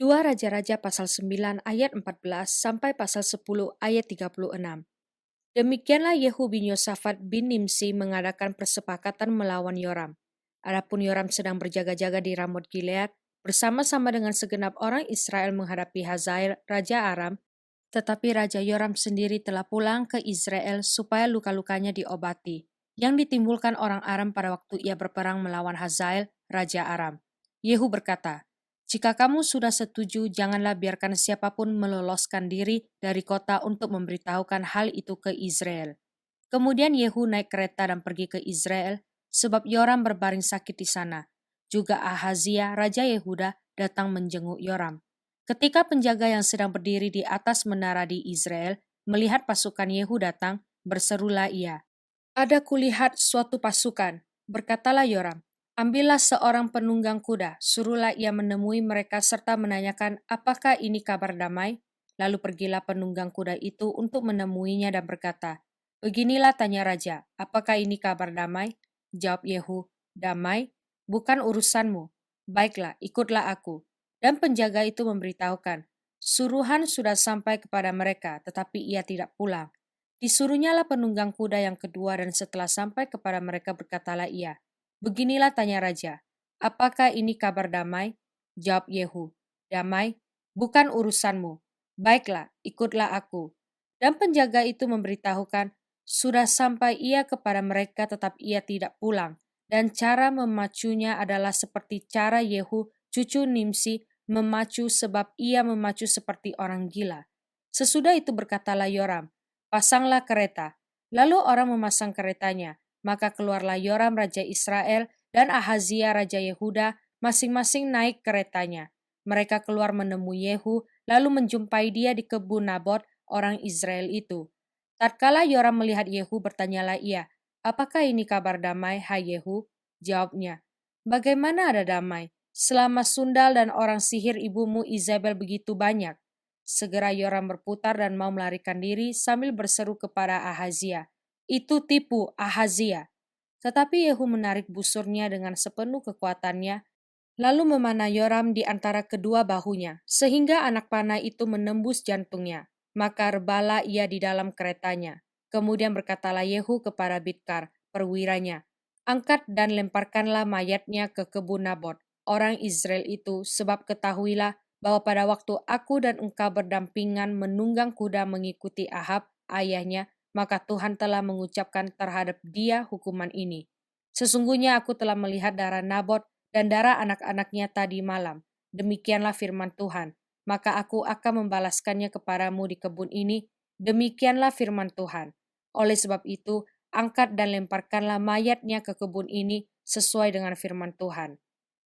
2 Raja-Raja pasal 9 ayat 14 sampai pasal 10 ayat 36. Demikianlah Yehu bin Yosafat bin Nimsi mengadakan persepakatan melawan Yoram. Adapun Yoram sedang berjaga-jaga di Ramot Gilead bersama-sama dengan segenap orang Israel menghadapi Hazael, Raja Aram, tetapi Raja Yoram sendiri telah pulang ke Israel supaya luka-lukanya diobati, yang ditimbulkan orang Aram pada waktu ia berperang melawan Hazael, Raja Aram. Yehu berkata, "Jika kamu sudah setuju, janganlah biarkan siapapun meloloskan diri dari kota untuk memberitahukan hal itu ke Israel." Kemudian Yehu naik kereta dan pergi ke Israel, sebab Yoram berbaring sakit di sana. Juga Ahazia, Raja Yehuda, datang menjenguk Yoram. Ketika penjaga yang sedang berdiri di atas menara di Israel melihat pasukan Yehu datang, berserulah ia, "Ada kulihat suatu pasukan." Berkatalah Yoram, "Ambillah seorang penunggang kuda, suruhlah ia menemui mereka serta menanyakan apakah ini kabar damai." Lalu pergilah penunggang kuda itu untuk menemuinya dan berkata, "Beginilah tanya raja, apakah ini kabar damai?" Jawab Yehu, "Damai, bukan urusanmu. Baiklah, ikutlah aku." Dan penjaga itu memberitahukan, suruhan sudah sampai kepada mereka, tetapi ia tidak pulang. Disuruhnyalah penunggang kuda yang kedua dan setelah sampai kepada mereka berkatalah ia, "Beginilah tanya raja, apakah ini kabar damai?" Jawab Yehu, "Damai, bukan urusanmu. Baiklah, ikutlah aku." Dan penjaga itu memberitahukan, sudah sampai ia kepada mereka tetapi ia tidak pulang. Dan cara memacunya adalah seperti cara Yehu, cucu Nimsi, memacu sebab ia memacu seperti orang gila. Sesudah itu berkatalah Yoram, "Pasanglah kereta." Lalu orang memasang keretanya, maka keluarlah Yoram Raja Israel dan Ahazia Raja Yehuda masing-masing naik keretanya. Mereka keluar menemui Yehu, lalu menjumpai dia di kebun Nabot, orang Israel itu. Tatkala Yoram melihat Yehu, bertanyalah ia, "Apakah ini kabar damai, hai Yehu?" Jawabnya, "Bagaimana ada damai, selama sundal dan orang sihir ibumu Izabel begitu banyak?" Segera Yoram berputar dan mau melarikan diri sambil berseru kepada Ahazia, "Itu tipu, Ahazia." Tetapi Yehu menarik busurnya dengan sepenuh kekuatannya, lalu memanah Yoram di antara kedua bahunya, sehingga anak panah itu menembus jantungnya. Maka rebalah ia di dalam keretanya. Kemudian berkatalah Yehu kepada Bidkar, perwiranya, "Angkat dan lemparkanlah mayatnya ke kebun Nabot, orang Israel itu, sebab ketahuilah bahwa pada waktu aku dan engkau berdampingan menunggang kuda mengikuti Ahab, ayahnya, maka Tuhan telah mengucapkan terhadap dia hukuman ini. Sesungguhnya aku telah melihat darah Nabot dan darah anak-anaknya tadi malam. Demikianlah firman Tuhan. Maka aku akan membalaskannya kepadamu di kebun ini. Demikianlah firman Tuhan. Oleh sebab itu, angkat dan lemparkanlah mayatnya ke kebun ini sesuai dengan firman Tuhan."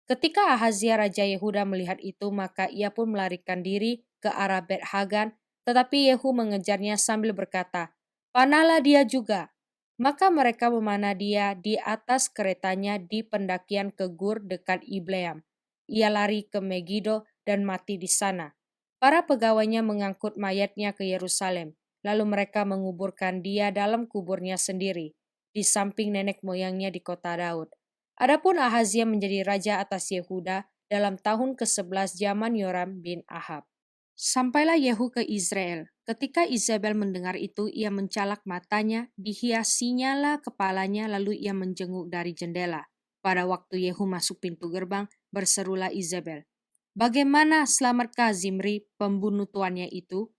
Ketika Ahazia Raja Yehuda melihat itu, maka ia pun melarikan diri ke arah Bet Hagan, tetapi Yehu mengejarnya sambil berkata, "Panahlah dia juga." Maka mereka memanah dia di atas keretanya di pendakian ke Gur dekat Ibleam. Ia lari ke Megido dan mati di sana. Para pegawainya mengangkut mayatnya ke Yerusalem, lalu mereka menguburkan dia dalam kuburnya sendiri, di samping nenek moyangnya di kota Daud. Adapun Ahazia menjadi raja atas Yehuda dalam tahun ke-11 zaman Yoram bin Ahab. Sampailah Yehu ke Israel. Ketika Izabel mendengar itu, ia mencalak matanya, dihiasinyalah kepalanya, lalu ia menjenguk dari jendela. Pada waktu Yehu masuk pintu gerbang, berserulah Izabel, "Bagaimana selamatkah Zimri, pembunuh tuannya itu?"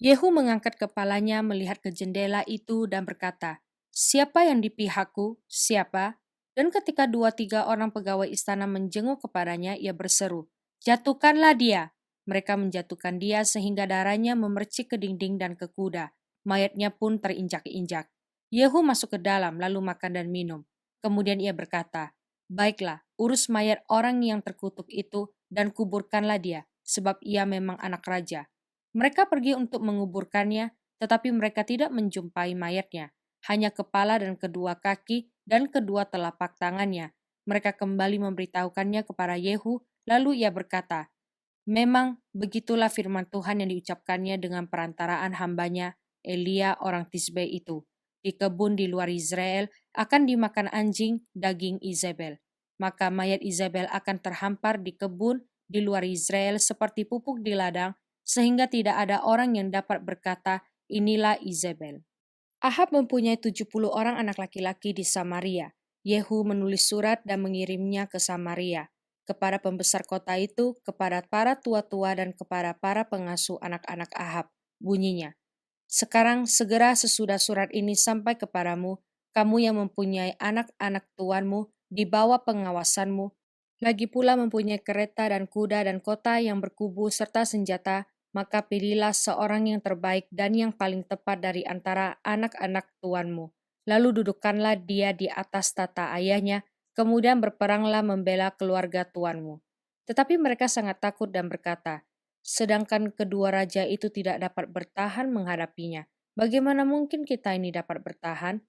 Yehu mengangkat kepalanya melihat ke jendela itu dan berkata, "Siapa yang di pihakku? Siapa?" Dan ketika 2-3 orang pegawai istana menjenguk kepadanya, ia berseru, "Jatuhkanlah dia." Mereka menjatuhkan dia sehingga darahnya memercik ke dinding dan ke kuda. Mayatnya pun terinjak-injak. Yehu masuk ke dalam lalu makan dan minum. Kemudian ia berkata, "Baiklah, urus mayat orang yang terkutuk itu dan kuburkanlah dia, sebab ia memang anak raja." Mereka pergi untuk menguburkannya, tetapi mereka tidak menjumpai mayatnya, hanya kepala dan kedua kaki dan kedua telapak tangannya. Mereka kembali memberitahukannya kepada Yehu, lalu ia berkata, "Memang begitulah firman Tuhan yang diucapkannya dengan perantaraan hambanya, Elia orang Tisbe itu. Di kebun di luar Israel akan dimakan anjing daging Izabel. Maka mayat Izabel akan terhampar di kebun di luar Israel seperti pupuk di ladang, sehingga tidak ada orang yang dapat berkata, inilah Izebel. Ahab mempunyai 70 orang anak laki-laki di Samaria. Yehu menulis surat dan mengirimnya ke Samaria, kepada pembesar kota itu, kepada para tua-tua dan kepada para pengasuh anak-anak Ahab. Bunyinya, sekarang segera sesudah surat ini sampai kepadamu, kamu yang mempunyai anak-anak tuanmu di bawah pengawasanmu, lagi pula mempunyai kereta dan kuda dan kota yang berkubu serta senjata, maka pilihlah seorang yang terbaik dan yang paling tepat dari antara anak-anak tuanmu. Lalu dudukkanlah dia di atas tata ayahnya, kemudian berperanglah membela keluarga tuanmu. Tetapi mereka sangat takut dan berkata, sedangkan kedua raja itu tidak dapat bertahan menghadapinya. Bagaimana mungkin kita ini dapat bertahan?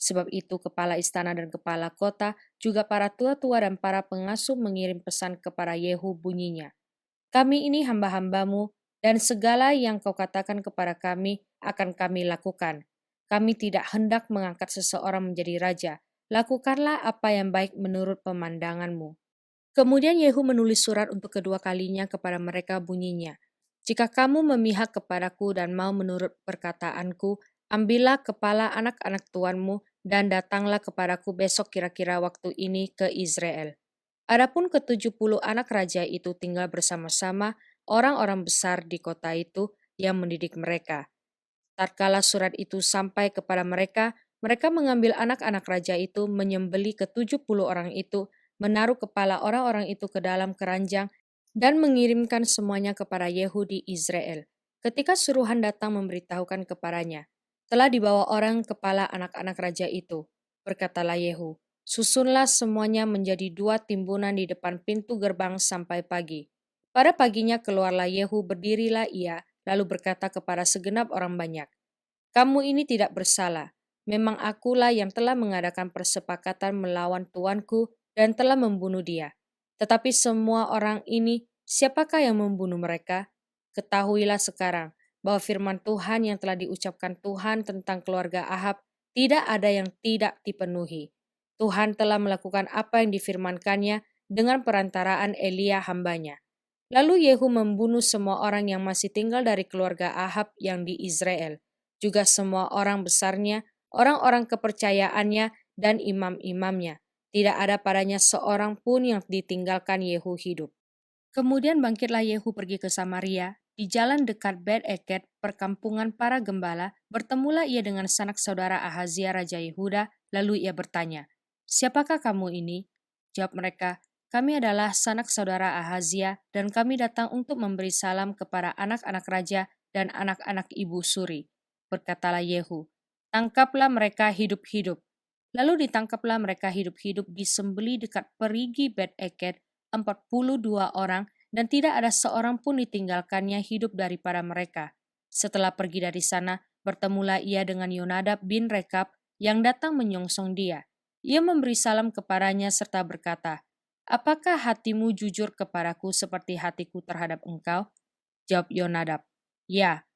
Sebab itu kepala istana dan kepala kota, juga para tua-tua dan para pengasuh mengirim pesan kepada Yehu bunyinya, kami ini hamba-hambamu, dan segala yang kau katakan kepada kami akan kami lakukan. Kami tidak hendak mengangkat seseorang menjadi raja. Lakukanlah apa yang baik menurut pemandanganmu. Kemudian Yehu menulis surat untuk kedua kalinya kepada mereka bunyinya, jika kamu memihak kepadaku dan mau menurut perkataanku, ambillah kepala anak-anak tuanmu dan datanglah kepadaku besok kira-kira waktu ini ke Israel. Adapun ke-70 anak raja itu tinggal bersama-sama orang-orang besar di kota itu yang mendidik mereka. Tatkala surat itu sampai kepada mereka, mereka mengambil anak-anak raja itu, menyembeli ke-70 orang itu, menaruh kepala orang-orang itu ke dalam keranjang, dan mengirimkan semuanya kepada Yehu di Israel. Ketika suruhan datang memberitahukan kepadanya, telah dibawa orang kepala anak-anak raja itu. Berkatalah Yehu, susunlah semuanya menjadi 2 timbunan di depan pintu gerbang sampai pagi. Pada paginya keluarlah Yehu, berdirilah ia, lalu berkata kepada segenap orang banyak, kamu ini tidak bersalah. Memang akulah yang telah mengadakan persepakatan melawan tuanku dan telah membunuh dia. Tetapi semua orang ini, siapakah yang membunuh mereka? Ketahuilah sekarang bahwa firman Tuhan yang telah diucapkan Tuhan tentang keluarga Ahab tidak ada yang tidak dipenuhi. Tuhan telah melakukan apa yang difirmankannya dengan perantaraan Elia hambanya. Lalu Yehu membunuh semua orang yang masih tinggal dari keluarga Ahab yang di Israel, juga semua orang besarnya, orang-orang kepercayaannya, dan imam-imamnya. Tidak ada padanya seorang pun yang ditinggalkan Yehu hidup. Kemudian bangkitlah Yehu pergi ke Samaria. Di jalan dekat Bet-Eket, perkampungan para gembala, bertemulah ia dengan sanak saudara Ahazia Raja Yehuda, lalu ia bertanya, siapakah kamu ini? Jawab mereka, kami adalah sanak saudara Ahazia, dan kami datang untuk memberi salam kepada anak-anak raja dan anak-anak ibu suri. Berkatalah Yehu, tangkaplah mereka hidup-hidup. Lalu ditangkaplah mereka hidup-hidup, disembeli dekat perigi Bet-Eket, 42 orang, dan tidak ada seorang pun ditinggalkannya hidup daripada mereka. Setelah pergi dari sana, bertemulah ia dengan Yonadab bin Rekab yang datang menyongsong dia. Ia memberi salam kepadanya serta berkata, apakah hatimu jujur kepadaku seperti hatiku terhadap engkau? Jawab Yonadab, ya.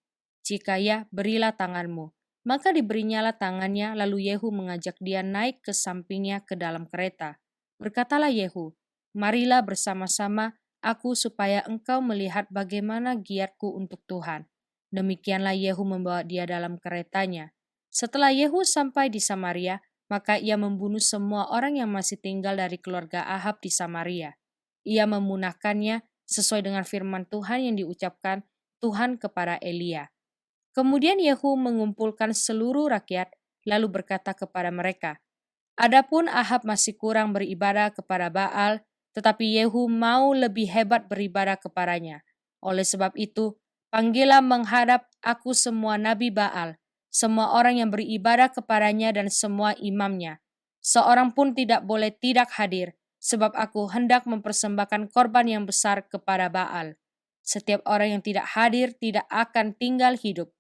Jika ya, berilah tanganmu. Maka diberinyalah tangannya, lalu Yehu mengajak dia naik ke sampingnya ke dalam kereta. Berkatalah Yehu, marilah bersama-sama aku supaya engkau melihat bagaimana giatku untuk Tuhan. Demikianlah Yehu membawa dia dalam keretanya. Setelah Yehu sampai di Samaria, maka ia membunuh semua orang yang masih tinggal dari keluarga Ahab di Samaria. Ia memunahkannya sesuai dengan firman Tuhan yang diucapkan Tuhan kepada Elia. Kemudian Yehu mengumpulkan seluruh rakyat, lalu berkata kepada mereka, adapun Ahab masih kurang beribadah kepada Baal, tetapi Yehu mau lebih hebat beribadah kepadanya. Oleh sebab itu, panggillah menghadap aku semua nabi Baal, semua orang yang beribadah kepadanya dan semua imamnya. Seorang pun tidak boleh tidak hadir, sebab aku hendak mempersembahkan korban yang besar kepada Baal. Setiap orang yang tidak hadir tidak akan tinggal hidup.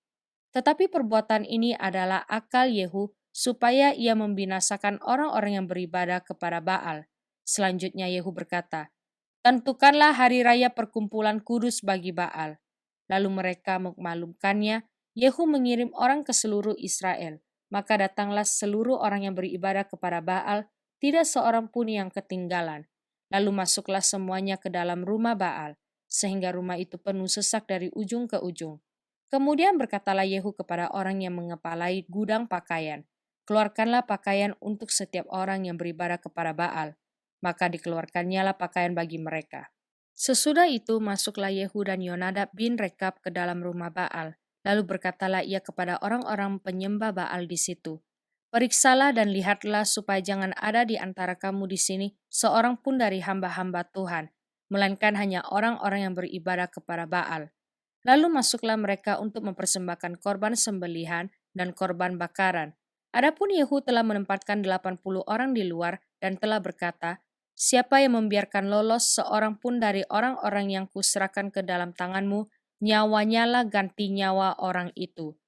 Tetapi perbuatan ini adalah akal Yehu supaya ia membinasakan orang-orang yang beribadah kepada Baal. Selanjutnya Yehu berkata, tentukanlah hari raya perkumpulan kudus bagi Baal. Lalu mereka memaklumkannya, Yehu mengirim orang ke seluruh Israel. Maka datanglah seluruh orang yang beribadah kepada Baal, tidak seorang pun yang ketinggalan. Lalu masuklah semuanya ke dalam rumah Baal. sehingga rumah itu penuh sesak dari ujung ke ujung. Kemudian berkatalah Yehu kepada orang yang mengepalai gudang pakaian, "Keluarkanlah pakaian untuk setiap orang yang beribadah kepada Baal." Maka dikeluarkannyalah pakaian bagi mereka. Sesudah itu masuklah Yehu dan Yonadab bin Rekab ke dalam rumah Baal. Lalu berkatalah ia kepada orang-orang penyembah Baal di situ, "Periksalah dan lihatlah supaya jangan ada di antara kamu di sini seorang pun dari hamba-hamba Tuhan, melainkan hanya orang-orang yang beribadah kepada Baal." Lalu masuklah mereka untuk mempersembahkan korban sembelihan dan korban bakaran. Adapun Yehu telah menempatkan 80 orang di luar dan telah berkata, "Siapa yang membiarkan lolos seorang pun dari orang-orang yang kuserahkan ke dalam tanganmu, nyawanya lah ganti nyawa orang itu."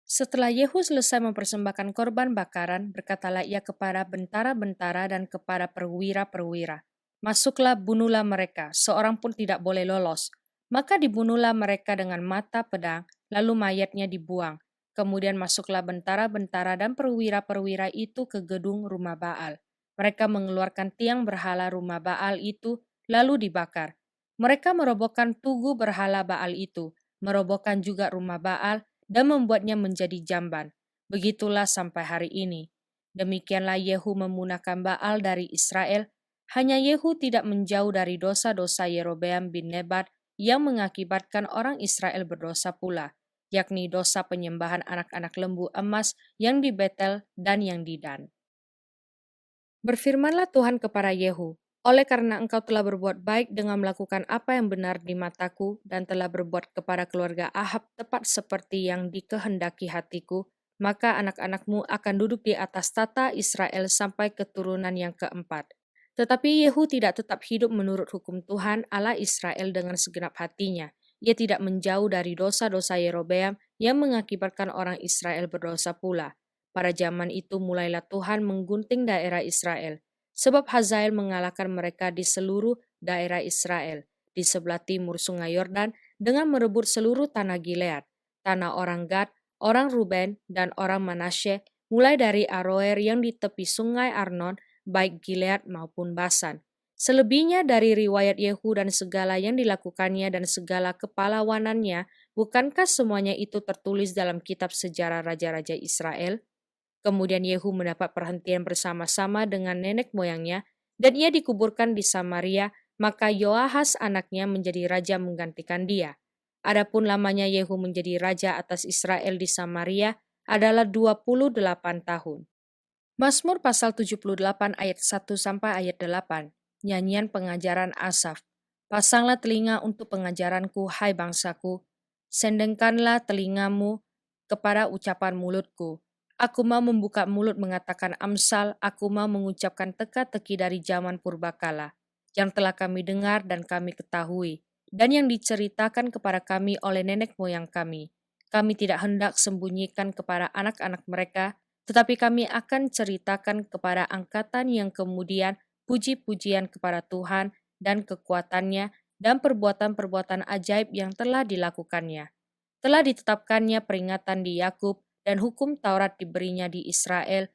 Setelah Yehu selesai mempersembahkan korban bakaran, berkatalah ia kepada bentara-bentara dan kepada perwira-perwira, "Masuklah, bunuhlah mereka, seorang pun tidak boleh lolos." Maka dibunuhlah mereka dengan mata pedang, lalu mayatnya dibuang. Kemudian masuklah bentara-bentara dan perwira-perwira itu ke gedung rumah Baal. Mereka mengeluarkan tiang berhala rumah Baal itu, lalu dibakar. Mereka merobohkan tugu berhala Baal itu, merobohkan juga rumah Baal, dan membuatnya menjadi jamban. Begitulah sampai hari ini. Demikianlah Yehu memunahkan Baal dari Israel. Hanya Yehu tidak menjauh dari dosa-dosa Yerobeam bin Nebat yang mengakibatkan orang Israel berdosa pula, yakni dosa penyembahan anak-anak lembu emas yang di Betel dan yang di Dan. Berfirmanlah Tuhan kepada Yehu, "Oleh karena engkau telah berbuat baik dengan melakukan apa yang benar di mataku dan telah berbuat kepada keluarga Ahab tepat seperti yang dikehendaki hatiku, maka anak-anakmu akan duduk di atas tata Israel sampai keturunan yang keempat." Tetapi Yehu tidak tetap hidup menurut hukum Tuhan Allah Israel dengan segenap hatinya. Ia tidak menjauh dari dosa-dosa Yerobeam yang mengakibatkan orang Israel berdosa pula. Pada zaman itu mulailah Tuhan menggunting daerah Israel, sebab Hazael mengalahkan mereka di seluruh daerah Israel, di sebelah timur sungai Yordan, dengan merebut seluruh tanah Gilead, tanah orang Gad, orang Ruben, dan orang Manasye, mulai dari Aroer yang di tepi sungai Arnon, baik Gilead maupun Basan. Selebihnya dari riwayat Yehu dan segala yang dilakukannya dan segala kepalawanannya, bukankah semuanya itu tertulis dalam kitab sejarah raja-raja Israel? Kemudian Yehu mendapat perhentian bersama-sama dengan nenek moyangnya, dan ia dikuburkan di Samaria, maka Yoahas anaknya menjadi raja menggantikan dia. Adapun lamanya Yehu menjadi raja atas Israel di Samaria adalah 28 tahun. Mazmur pasal 78 ayat 1 sampai ayat 8. Nyanyian pengajaran Asaf. "Pasanglah telinga untuk pengajaranku, hai bangsaku. Sendengkanlah telingamu kepada ucapan mulutku. Aku mau membuka mulut mengatakan amsal, aku mau mengucapkan teka-teki dari zaman purbakala, yang telah kami dengar dan kami ketahui, dan yang diceritakan kepada kami oleh nenek moyang kami. Kami tidak hendak sembunyikan kepada anak-anak mereka, tetapi kami akan ceritakan kepada angkatan yang kemudian puji-pujian kepada Tuhan dan kekuatannya dan perbuatan-perbuatan ajaib yang telah dilakukannya. Telah ditetapkannya peringatan di Yakub dan hukum Taurat diberinya di Israel.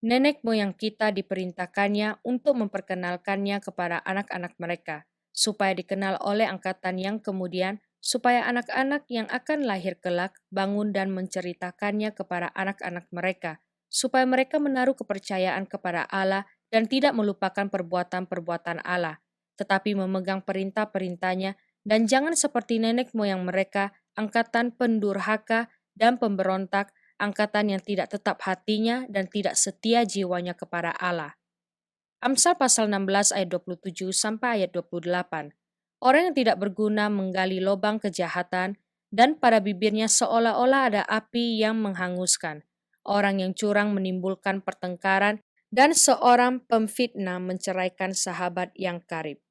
Nenek moyang kita diperintahkannya untuk memperkenalkannya kepada anak-anak mereka, supaya dikenal oleh angkatan yang kemudian, supaya anak-anak yang akan lahir kelak bangun dan menceritakannya kepada anak-anak mereka, supaya mereka menaruh kepercayaan kepada Allah dan tidak melupakan perbuatan-perbuatan Allah, tetapi memegang perintah-perintahnya, dan jangan seperti nenek moyang mereka, angkatan pendurhaka dan pemberontak, angkatan yang tidak tetap hatinya dan tidak setia jiwanya kepada Allah." Amsal pasal 16 ayat 27 sampai ayat 28. Orang yang tidak berguna menggali lubang kejahatan, dan pada bibirnya seolah-olah ada api yang menghanguskan. Orang yang curang menimbulkan pertengkaran, dan seorang pemfitnah menceraikan sahabat yang karib.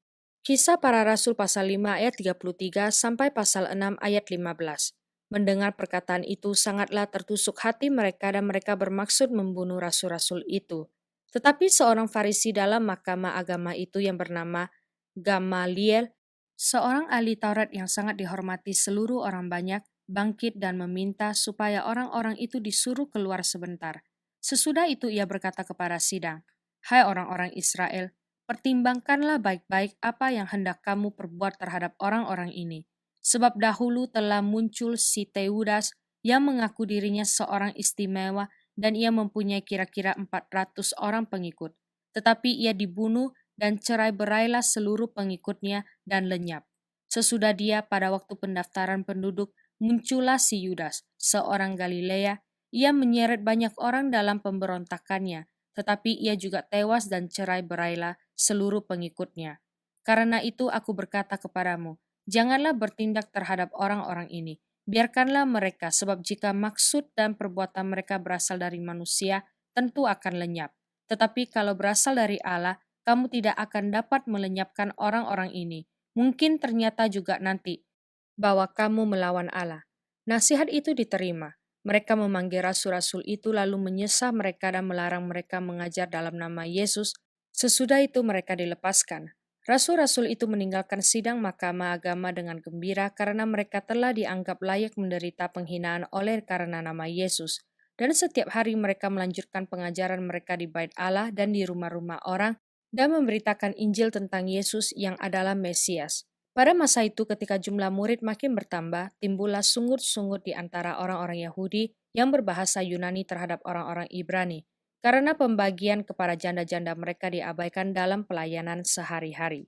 Kisah para Rasul pasal 5 ayat 33 sampai pasal 6 ayat 15. Mendengar perkataan itu sangatlah tertusuk hati mereka dan mereka bermaksud membunuh rasul-rasul itu. Tetapi seorang Farisi dalam mahkamah agama itu yang bernama Gamaliel, seorang ahli Taurat yang sangat dihormati seluruh orang banyak, bangkit dan meminta supaya orang-orang itu disuruh keluar sebentar. Sesudah itu ia berkata kepada sidang, "Hai orang-orang Israel, Pertimbangkanlah baik-baik apa yang hendak kamu perbuat terhadap orang-orang ini. Sebab dahulu telah muncul si Teudas yang mengaku dirinya seorang istimewa dan ia mempunyai kira-kira 400 orang pengikut. Tetapi ia dibunuh dan cerai-berailah seluruh pengikutnya dan lenyap. Sesudah dia pada waktu pendaftaran penduduk, muncullah si Yudas, seorang Galilea. Ia menyeret banyak orang dalam pemberontakannya, tetapi ia juga tewas dan cerai-berailah seluruh pengikutnya. Karena itu aku berkata kepadamu, janganlah bertindak terhadap orang-orang ini. Biarkanlah mereka, sebab jika maksud dan perbuatan mereka berasal dari manusia, tentu akan lenyap. Tetapi kalau berasal dari Allah, kamu tidak akan dapat melenyapkan orang-orang ini. Mungkin ternyata juga nanti bahwa kamu melawan Allah. Nasihat itu diterima. Mereka memanggil rasul-rasul itu lalu menyesah mereka dan melarang mereka mengajar dalam nama Yesus. Sesudah itu mereka dilepaskan. Rasul-rasul itu meninggalkan sidang mahkamah agama dengan gembira karena mereka telah dianggap layak menderita penghinaan oleh karena nama Yesus. Dan setiap hari mereka melanjutkan pengajaran mereka di bait Allah dan di rumah-rumah orang dan memberitakan Injil tentang Yesus yang adalah Mesias. Pada masa itu ketika jumlah murid makin bertambah, timbullah sungut-sungut di antara orang-orang Yahudi yang berbahasa Yunani terhadap orang-orang Ibrani, karena pembagian kepada janda-janda mereka diabaikan dalam pelayanan sehari-hari.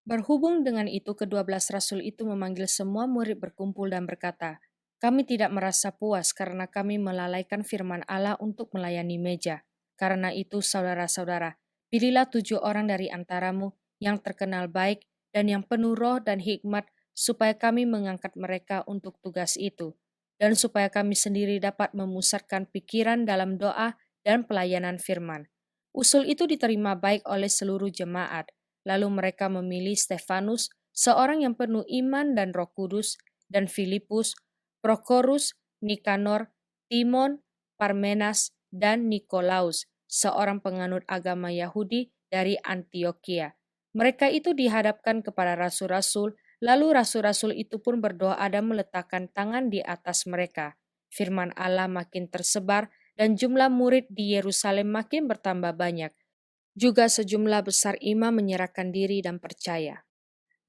Berhubung dengan itu, ke-12 rasul itu memanggil semua murid berkumpul dan berkata, kami tidak merasa puas karena kami melalaikan firman Allah untuk melayani meja. Karena itu, saudara-saudara, pilihlah 7 orang dari antaramu yang terkenal baik dan yang penuh roh dan hikmat, supaya kami mengangkat mereka untuk tugas itu, dan supaya kami sendiri dapat memusatkan pikiran dalam doa dan pelayanan firman. Usul itu diterima baik oleh seluruh jemaat. Lalu mereka memilih Stefanus, seorang yang penuh iman dan Roh Kudus, dan Filipus, Prokorus, Nikanor, Timon, Parmenas, dan Nikolaus, seorang penganut agama Yahudi dari Antioquia. Mereka itu dihadapkan kepada rasul-rasul, lalu rasul-rasul itu pun berdoa dan meletakkan tangan di atas mereka. Firman Allah makin tersebar dan jumlah murid di Yerusalem makin bertambah banyak. Juga sejumlah besar imam menyerahkan diri dan percaya.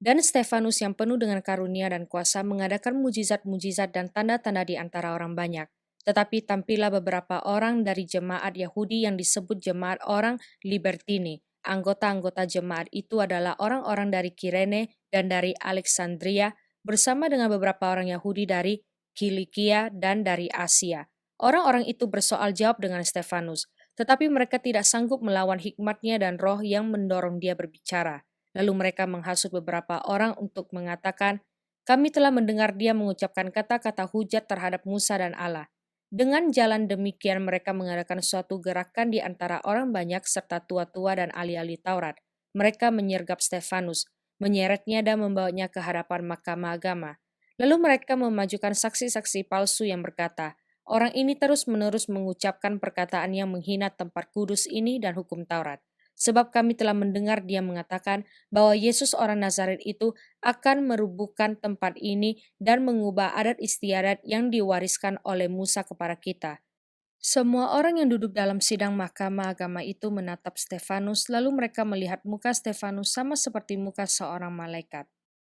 Dan Stefanus yang penuh dengan karunia dan kuasa mengadakan mujizat-mujizat dan tanda-tanda di antara orang banyak. Tetapi tampillah beberapa orang dari jemaat Yahudi yang disebut jemaat orang Libertini. Anggota-anggota jemaat itu adalah orang-orang dari Kirene dan dari Alexandria bersama dengan beberapa orang Yahudi dari Kilikia dan dari Asia. Orang-orang itu bersoal jawab dengan Stefanus, tetapi mereka tidak sanggup melawan hikmatnya dan roh yang mendorong dia berbicara. Lalu mereka menghasut beberapa orang untuk mengatakan, kami telah mendengar dia mengucapkan kata-kata hujat terhadap Musa dan Allah. Dengan jalan demikian mereka mengadakan suatu gerakan di antara orang banyak serta tua-tua dan ahli-ahli Taurat. Mereka menyergap Stefanus, menyeretnya dan membawanya ke hadapan mahkamah agama. Lalu mereka memajukan saksi-saksi palsu yang berkata, orang ini terus-menerus mengucapkan perkataan yang menghina tempat kudus ini dan hukum Taurat. Sebab kami telah mendengar dia mengatakan bahwa Yesus orang Nazaret itu akan merubuhkan tempat ini dan mengubah adat istiadat yang diwariskan oleh Musa kepada kita. Semua orang yang duduk dalam sidang mahkamah agama itu menatap Stefanus, lalu mereka melihat muka Stefanus sama seperti muka seorang malaikat.